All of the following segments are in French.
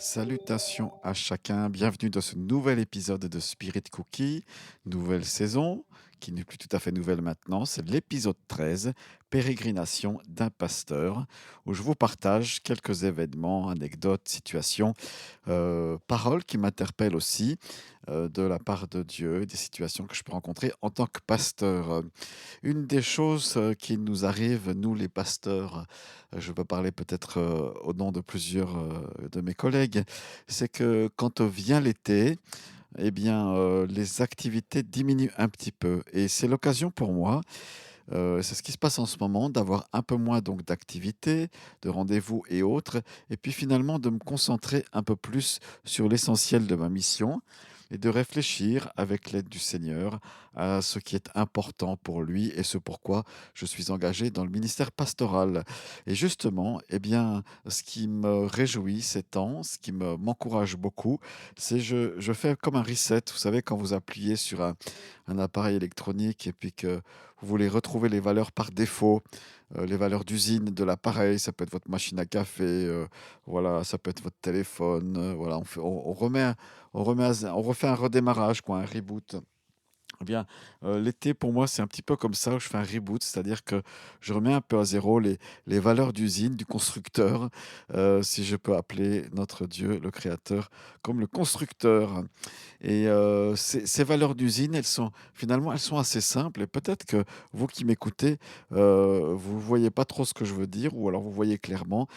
Salutations à chacun, bienvenue dans ce nouvel épisode de Spirit Cookie, nouvelle saison, qui n'est plus tout à fait nouvelle maintenant, c'est l'épisode 13, Pérégrination d'un pasteur, où je vous partage quelques événements, anecdotes, situations, paroles qui m'interpellent aussi de la part de Dieu, des situations que je peux rencontrer en tant que pasteur. Une des choses qui nous arrive, nous les pasteurs, je peux parler peut-être au nom de plusieurs de mes collègues, c'est que quand vient l'été, eh bien, les activités diminuent un petit peu. Et c'est l'occasion pour moi, c'est ce qui se passe en ce moment, d'avoir un peu moins donc d'activités, de rendez-vous et autres, et puis finalement de me concentrer un peu plus sur l'essentiel de ma mission et de réfléchir avec l'aide du Seigneur à ce qui est important pour lui et ce pourquoi je suis engagé dans le ministère pastoral. Et justement, eh bien, ce qui me réjouit ces temps, ce qui m'encourage beaucoup, c'est je fais comme un reset. Vous savez, quand vous appuyez sur un appareil électronique et puis que vous voulez retrouver les valeurs par défaut, les valeurs d'usine de l'appareil, ça peut être votre machine à café, voilà, ça peut être votre téléphone, voilà, on refait un redémarrage, quoi, un reboot. Eh bien, l'été pour moi, c'est un petit peu comme ça où je fais un reboot, c'est-à-dire que je remets un peu à zéro les valeurs d'usine, du constructeur, si je peux appeler notre Dieu, le créateur, comme le constructeur. Et ces valeurs d'usine, elles sont assez simples et peut-être que vous qui m'écoutez, vous ne voyez pas trop ce que je veux dire ou alors vous voyez clairement.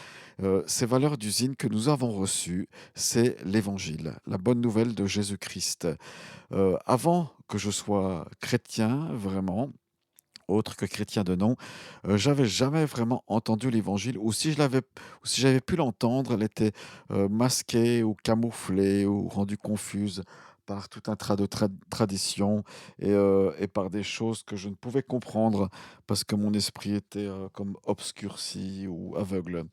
Ces valeurs d'usine que nous avons reçues, c'est l'Évangile, la bonne nouvelle de Jésus-Christ. Avant que je sois chrétien vraiment, autre que chrétien de nom, j'avais jamais vraiment entendu l'Évangile ou si j'avais pu l'entendre, elle était, masquée ou camouflée ou rendue confuse par tout un tas de traditions et par des choses que je ne pouvais comprendre parce que mon esprit était, comme obscurci ou aveugle.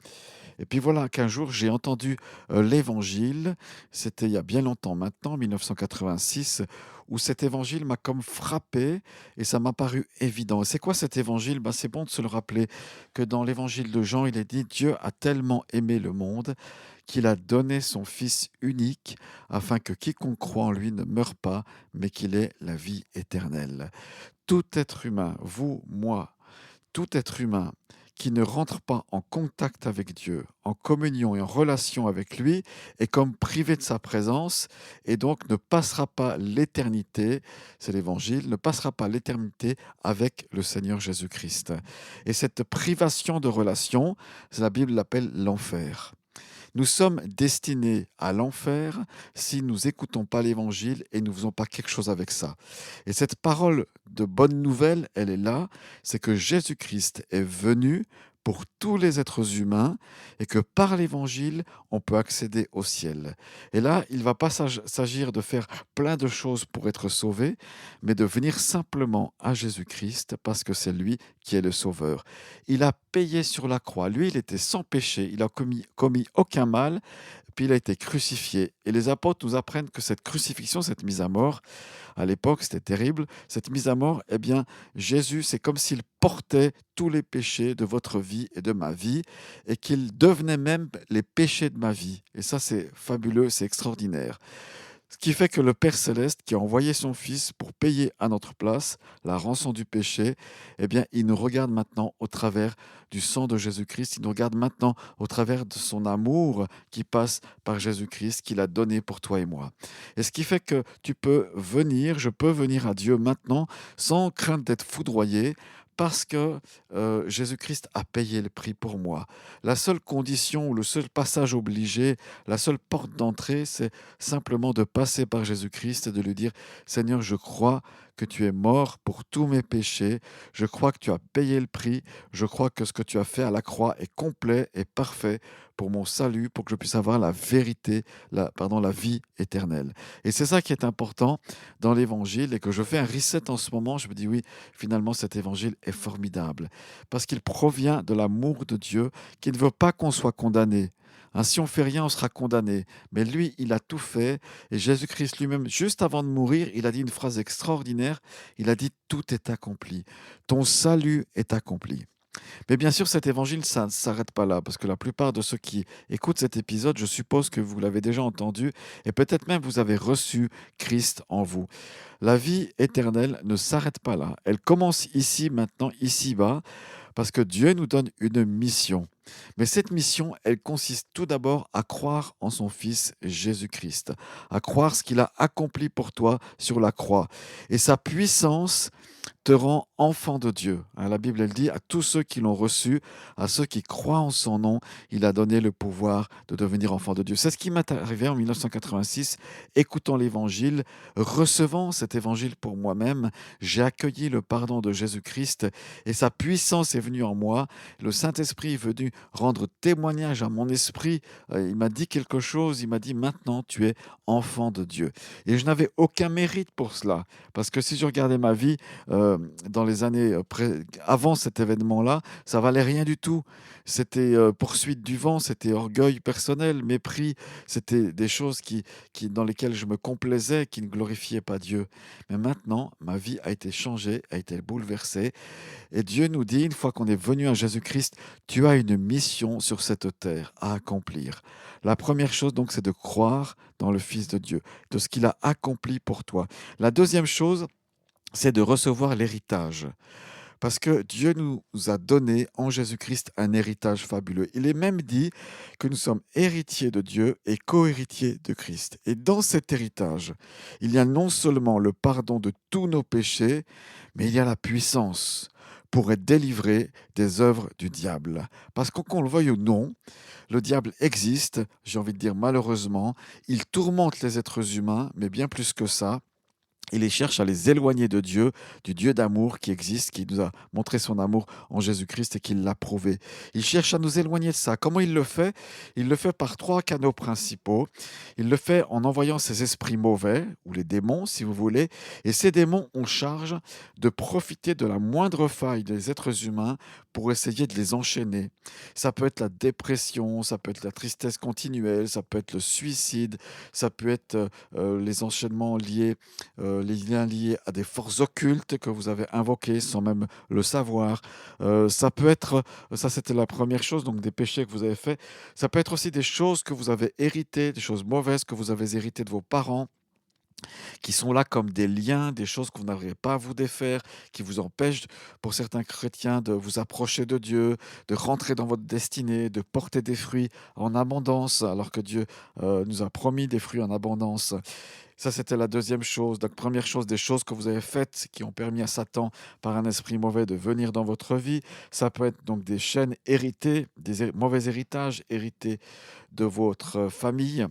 Et puis voilà qu'un jour j'ai entendu, l'Évangile, c'était il y a bien longtemps maintenant, 1986, où cet Évangile m'a comme frappé et ça m'a paru évident. C'est quoi cet Évangile? Ben, c'est bon de se le rappeler que dans l'Évangile de Jean, il est dit: «Dieu a tellement aimé le monde qu'il a donné son fils unique afin que quiconque croit en lui ne meure pas, mais qu'il ait la vie éternelle». Tout être humain, vous, moi, tout être humain qui ne rentre pas en contact avec Dieu, en communion et en relation avec lui, est comme privé de sa présence et donc ne passera pas l'éternité, c'est l'évangile, ne passera pas l'éternité avec le Seigneur Jésus-Christ. Et cette privation de relation, la Bible l'appelle l'enfer. Nous sommes destinés à l'enfer si nous écoutons pas l'évangile et nous faisons pas quelque chose avec ça. Et cette parole de bonne nouvelle, elle est là, c'est que Jésus-Christ est venu pour tous les êtres humains et que par l'évangile, on peut accéder au ciel. Et là, il ne va pas s'agir de faire plein de choses pour être sauvé, mais de venir simplement à Jésus-Christ parce que c'est lui qui est le sauveur. Il a payé sur la croix. Lui, il était sans péché, il a commis aucun mal, puis il a été crucifié. Et les apôtres nous apprennent que cette crucifixion, cette mise à mort, à l'époque, c'était terrible. Cette mise à mort, eh bien, Jésus, c'est comme s'il portait tous les péchés de votre vie et de ma vie, et qu'il devenait même les péchés de ma vie. Et ça, c'est fabuleux, c'est extraordinaire. Ce qui fait que le Père céleste, qui a envoyé son Fils pour payer à notre place la rançon du péché, eh bien, il nous regarde maintenant au travers du sang de Jésus-Christ. Il nous regarde maintenant au travers de son amour qui passe par Jésus-Christ, qu'il a donné pour toi et moi. Et ce qui fait que tu peux venir, je peux venir à Dieu maintenant sans crainte d'être foudroyé, parce que Jésus-Christ a payé le prix pour moi. La seule condition ou le seul passage obligé, la seule porte d'entrée, c'est simplement de passer par Jésus-Christ et de lui dire: «Seigneur, je crois que tu es mort pour tous mes péchés, je crois que tu as payé le prix, je crois que ce que tu as fait à la croix est complet et parfait pour mon salut, pour que je puisse avoir la vérité, la vie éternelle». Et c'est ça qui est important dans l'Évangile et que je fais un reset en ce moment. Je me dis: «Oui, finalement cet Évangile est formidable» parce qu'il provient de l'amour de Dieu qui ne veut pas qu'on soit condamné. Hein, si on fait rien, on sera condamné. Mais lui, il a tout fait. Et Jésus-Christ lui-même, juste avant de mourir, il a dit une phrase extraordinaire. Il a dit: «Tout est accompli. Ton salut est accompli». Mais bien sûr, cet évangile, ça ne s'arrête pas là, parce que la plupart de ceux qui écoutent cet épisode, je suppose que vous l'avez déjà entendu, et peut-être même vous avez reçu Christ en vous. La vie éternelle ne s'arrête pas là. Elle commence ici, maintenant, ici-bas, parce que Dieu nous donne une mission. Mais cette mission, elle consiste tout d'abord à croire en son Fils Jésus-Christ, à croire ce qu'il a accompli pour toi sur la croix. Et sa puissance te rend enfant de Dieu. Hein, la Bible, elle dit à tous ceux qui l'ont reçu, à ceux qui croient en son nom, il a donné le pouvoir de devenir enfant de Dieu. C'est ce qui m'est arrivé en 1986, écoutant l'évangile, recevant cet évangile pour moi-même. J'ai accueilli le pardon de Jésus-Christ et sa puissance est venue en moi. Le Saint-Esprit est venu rendre témoignage à mon esprit. Il m'a dit quelque chose, il m'a dit maintenant tu es enfant de Dieu. Et je n'avais aucun mérite pour cela, parce que si je regardais ma vie, dans les années avant cet événement-là, ça valait rien du tout. C'était poursuite du vent, c'était orgueil personnel, mépris, c'était des choses dans lesquelles je me complaisais, qui ne glorifiaient pas Dieu. Mais maintenant, ma vie a été changée, a été bouleversée. Et Dieu nous dit, une fois qu'on est venu à Jésus-Christ, tu as une mission sur cette terre à accomplir. La première chose, donc, c'est de croire dans le Fils de Dieu, de ce qu'il a accompli pour toi. La deuxième chose, c'est de recevoir l'héritage. Parce que Dieu nous a donné en Jésus-Christ un héritage fabuleux. Il est même dit que nous sommes héritiers de Dieu et co-héritiers de Christ. Et dans cet héritage, il y a non seulement le pardon de tous nos péchés, mais il y a la puissance pour être délivré des œuvres du diable. Parce que qu'on le veuille ou non, le diable existe, j'ai envie de dire malheureusement, il tourmente les êtres humains, mais bien plus que ça, il les cherche à les éloigner de Dieu, du Dieu d'amour qui existe, qui nous a montré son amour en Jésus-Christ et qui l'a prouvé. Il cherche à nous éloigner de ça. Comment il le fait? Il le fait par trois canaux principaux. Il le fait en envoyant ses esprits mauvais, ou les démons si vous voulez, et ces démons ont charge de profiter de la moindre faille des êtres humains pour essayer de les enchaîner. Ça peut être la dépression, ça peut être la tristesse continuelle, ça peut être le suicide, ça peut être les enchaînements liés les liens liés à des forces occultes que vous avez invoquées sans même le savoir. Ça peut être, ça c'était la première chose, donc des péchés que vous avez faits. Ça peut être aussi des choses que vous avez héritées, des choses mauvaises que vous avez héritées de vos parents, qui sont là comme des liens, des choses que vous n'arrivez pas à vous défaire, qui vous empêchent, pour certains chrétiens, de vous approcher de Dieu, de rentrer dans votre destinée, de porter des fruits en abondance, alors que Dieu nous a promis des fruits en abondance. Ça, c'était la deuxième chose. Donc, première chose, des choses que vous avez faites qui ont permis à Satan, par un esprit mauvais, de venir dans votre vie. Ça peut être donc des chaînes héritées, des mauvais héritages hérités de votre famille.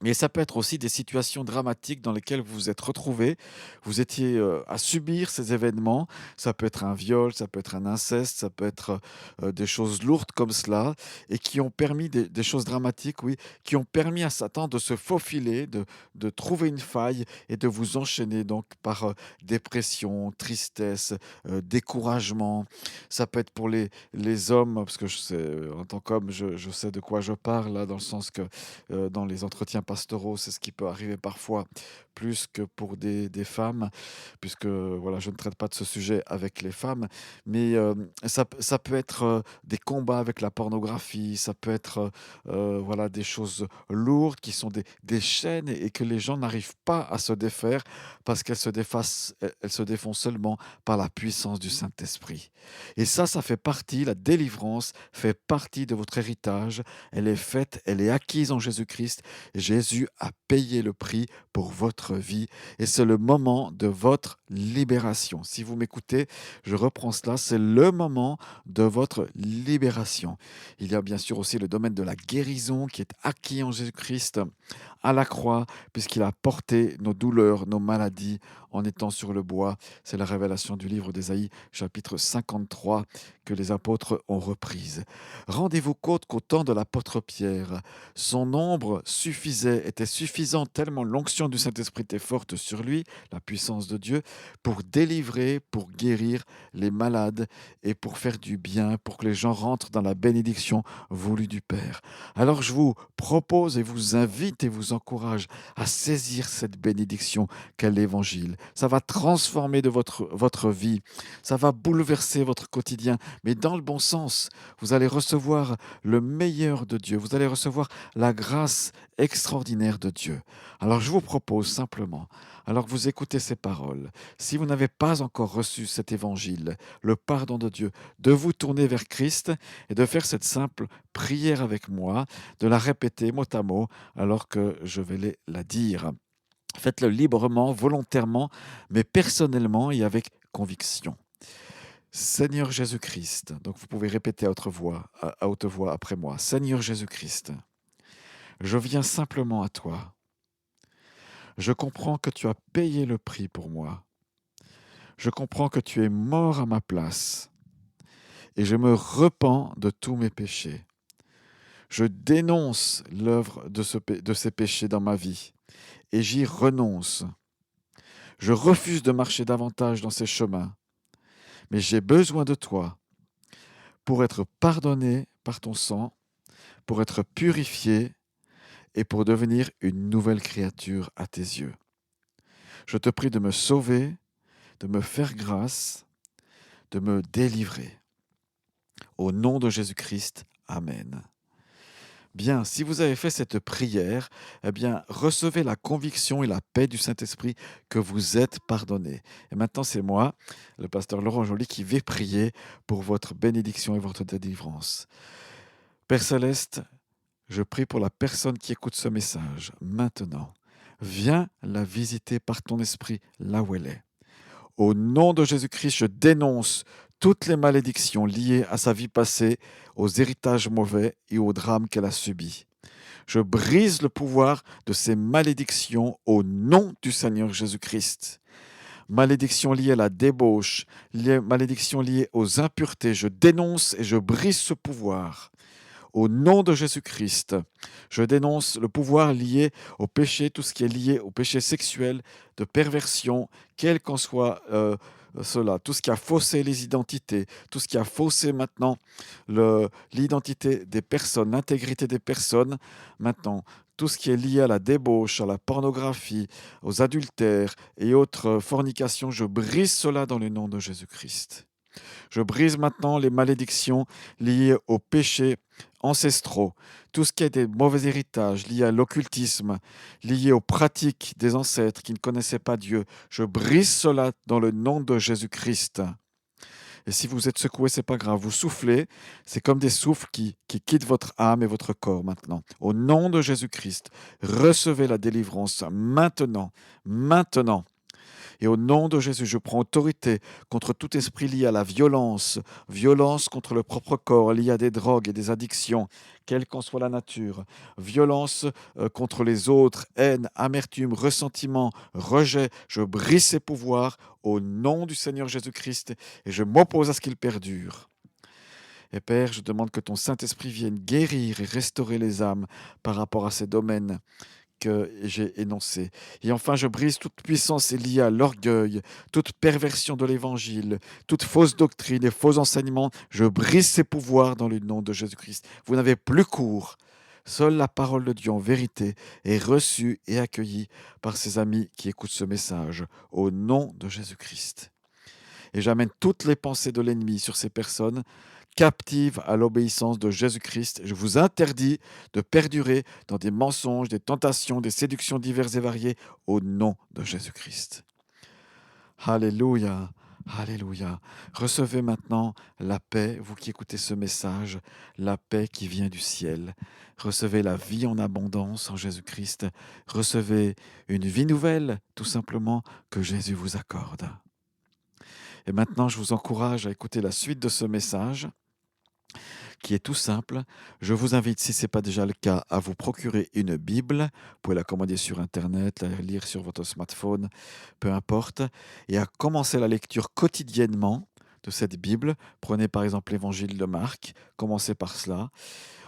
Mais ça peut être aussi des situations dramatiques dans lesquelles vous vous êtes retrouvés. Vous étiez à subir ces événements. Ça peut être un viol, ça peut être un inceste, ça peut être des choses lourdes comme cela, et qui ont permis des choses dramatiques, oui, qui ont permis à Satan de se faufiler, de trouver une faille et de vous enchaîner donc par dépression, tristesse, découragement. Ça peut être pour les hommes, parce que en tant qu'homme, je sais de quoi je parle, là, dans le sens que dans les entretiens pastoraux, c'est ce qui peut arriver parfois plus que pour des femmes, puisque voilà, je ne traite pas de ce sujet avec les femmes, mais ça peut être des combats avec la pornographie, ça peut être voilà, des choses lourdes qui sont des chaînes et que les gens n'arrivent pas à se défaire parce elles se défont seulement par la puissance du Saint-Esprit. Et ça fait partie, la délivrance fait partie de votre héritage. Elle est faite, elle est acquise en Jésus-Christ. Jésus a payé le prix pour votre vie et c'est le moment de votre libération. Si vous m'écoutez, je reprends cela, c'est le moment de votre libération. Il y a bien sûr aussi le domaine de la guérison qui est acquis en Jésus-Christ à la croix, puisqu'il a porté nos douleurs, nos maladies en étant sur le bois. C'est la révélation du livre d'Ésaïe, chapitre 53, que les apôtres ont reprise. Rendez-vous compte qu'au temps de l'apôtre Pierre, son ombre suffisait, était suffisante, tellement l'onction du Saint-Esprit était forte sur lui, la puissance de Dieu, pour délivrer, pour guérir les malades et pour faire du bien, pour que les gens rentrent dans la bénédiction voulue du Père. Alors je vous propose et vous invite et vous encourage à saisir cette bénédiction qu'est l'Évangile. ça va transformer de votre vie, ça va bouleverser votre quotidien, mais dans le bon sens. Vous allez recevoir le meilleur de Dieu, vous allez recevoir la grâce extraordinaire de Dieu. Alors je vous propose simplement, alors que vous écoutez ces paroles, si vous n'avez pas encore reçu cet évangile, le pardon de Dieu, de vous tourner vers Christ et de faire cette simple prière avec moi, de la répéter mot à mot alors que je vais la dire. Faites-le librement, volontairement, mais personnellement et avec conviction. Seigneur Jésus-Christ, donc vous pouvez répéter à haute voix après moi. Seigneur Jésus-Christ, je viens simplement à toi. Je comprends que tu as payé le prix pour moi. Je comprends que tu es mort à ma place et je me repens de tous mes péchés. Je dénonce l'œuvre de ces péchés dans ma vie et j'y renonce. Je refuse de marcher davantage dans ces chemins, mais j'ai besoin de toi pour être pardonné par ton sang, pour être purifié et pour devenir une nouvelle créature à tes yeux. Je te prie de me sauver, de me faire grâce, de me délivrer. Au nom de Jésus-Christ, Amen. Bien, si vous avez fait cette prière, eh bien, recevez la conviction et la paix du Saint-Esprit que vous êtes pardonné. Et maintenant, c'est moi, le pasteur Laurent Joly, qui vais prier pour votre bénédiction et votre délivrance. Père Céleste, je prie pour la personne qui écoute ce message maintenant. Viens la visiter par ton esprit là où elle est. Au nom de Jésus-Christ, je dénonce toutes les malédictions liées à sa vie passée, aux héritages mauvais et aux drames qu'elle a subis. Je brise le pouvoir de ces malédictions au nom du Seigneur Jésus-Christ. Malédictions liées à la débauche, malédictions liées aux impuretés, je dénonce et je brise ce pouvoir. Au nom de Jésus-Christ, je dénonce le pouvoir lié au péché, tout ce qui est lié au péché sexuel, de perversion, quel qu'en soit cela, tout ce qui a faussé les identités, tout ce qui a faussé maintenant l'identité des personnes, l'intégrité des personnes, maintenant, tout ce qui est lié à la débauche, à la pornographie, aux adultères et autres fornications, je brise cela dans le nom de Jésus-Christ. Je brise maintenant les malédictions liées aux péchés ancestraux, tout ce qui est des mauvais héritages liés à l'occultisme, liés aux pratiques des ancêtres qui ne connaissaient pas Dieu. Je brise cela dans le nom de Jésus-Christ. Et si vous êtes secoué, c'est pas grave. Vous soufflez, c'est comme des souffles qui quittent votre âme et votre corps maintenant. Au nom de Jésus-Christ, recevez la délivrance maintenant, maintenant. Et au nom de Jésus, je prends autorité contre tout esprit lié à la violence, violence contre le propre corps, lié à des drogues et des addictions, quelle qu'en soit la nature, violence contre les autres, haine, amertume, ressentiment, rejet. Je brise ces pouvoirs au nom du Seigneur Jésus-Christ et je m'oppose à ce qu'ils perdurent. Et Père, je demande que ton Saint-Esprit vienne guérir et restaurer les âmes par rapport à ces domaines que j'ai énoncé. Et enfin, je brise toute puissance liée à l'orgueil, toute perversion de l'évangile, toute fausse doctrine et faux enseignements. Je brise ces pouvoirs dans le nom de Jésus-Christ. Vous n'avez plus cours. Seule la parole de Dieu en vérité est reçue et accueillie par ses amis qui écoutent ce message au nom de Jésus-Christ. Et j'amène toutes les pensées de l'ennemi sur ces personnes captives à l'obéissance de Jésus-Christ. Je vous interdis de perdurer dans des mensonges, des tentations, des séductions diverses et variées au nom de Jésus-Christ. Alléluia, alléluia. Recevez maintenant la paix, vous qui écoutez ce message, la paix qui vient du ciel. Recevez la vie en abondance en Jésus-Christ. Recevez une vie nouvelle, tout simplement, que Jésus vous accorde. Et maintenant, je vous encourage à écouter la suite de ce message qui est tout simple. Je vous invite, si ce n'est pas déjà le cas, à vous procurer une Bible. Vous pouvez la commander sur Internet, la lire sur votre smartphone, peu importe, et à commencer la lecture quotidiennement de cette Bible. Prenez par exemple l'Évangile de Marc, commencez par cela.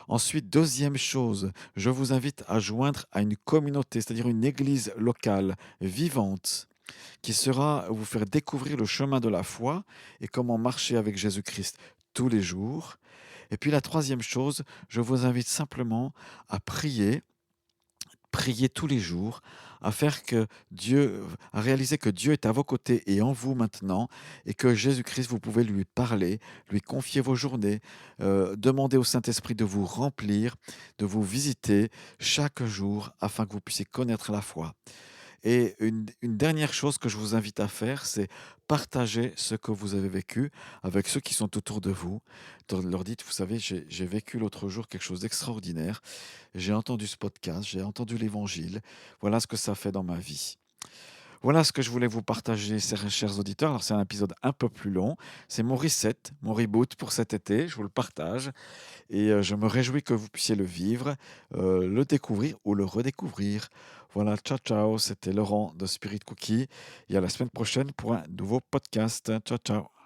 Ensuite, deuxième chose, je vous invite à joindre à une communauté, c'est-à-dire une église locale, vivante, qui sera vous faire découvrir le chemin de la foi et comment marcher avec Jésus-Christ tous les jours. Et puis la troisième chose, je vous invite simplement à prier prier tous les jours, à faire que Dieu, à réaliser que Dieu est à vos côtés et en vous maintenant, et que Jésus-Christ, vous pouvez lui parler, lui confier vos journées, demander au Saint-Esprit de vous remplir, de vous visiter chaque jour, afin que vous puissiez connaître la foi. Et une dernière chose que je vous invite à faire, c'est partager ce que vous avez vécu avec ceux qui sont autour de vous. Leur dites, vous savez, j'ai vécu l'autre jour quelque chose d'extraordinaire. J'ai entendu ce podcast, j'ai entendu l'évangile. Voilà ce que ça fait dans ma vie. Voilà ce que je voulais vous partager, chers auditeurs. Alors, c'est un épisode un peu plus long. C'est mon reset, mon reboot pour cet été. Je vous le partage. Et je me réjouis que vous puissiez le vivre, le découvrir ou le redécouvrir. Voilà, ciao, ciao. C'était Laurent de Spirit Cookie. Et à la semaine prochaine pour un nouveau podcast. Ciao, ciao.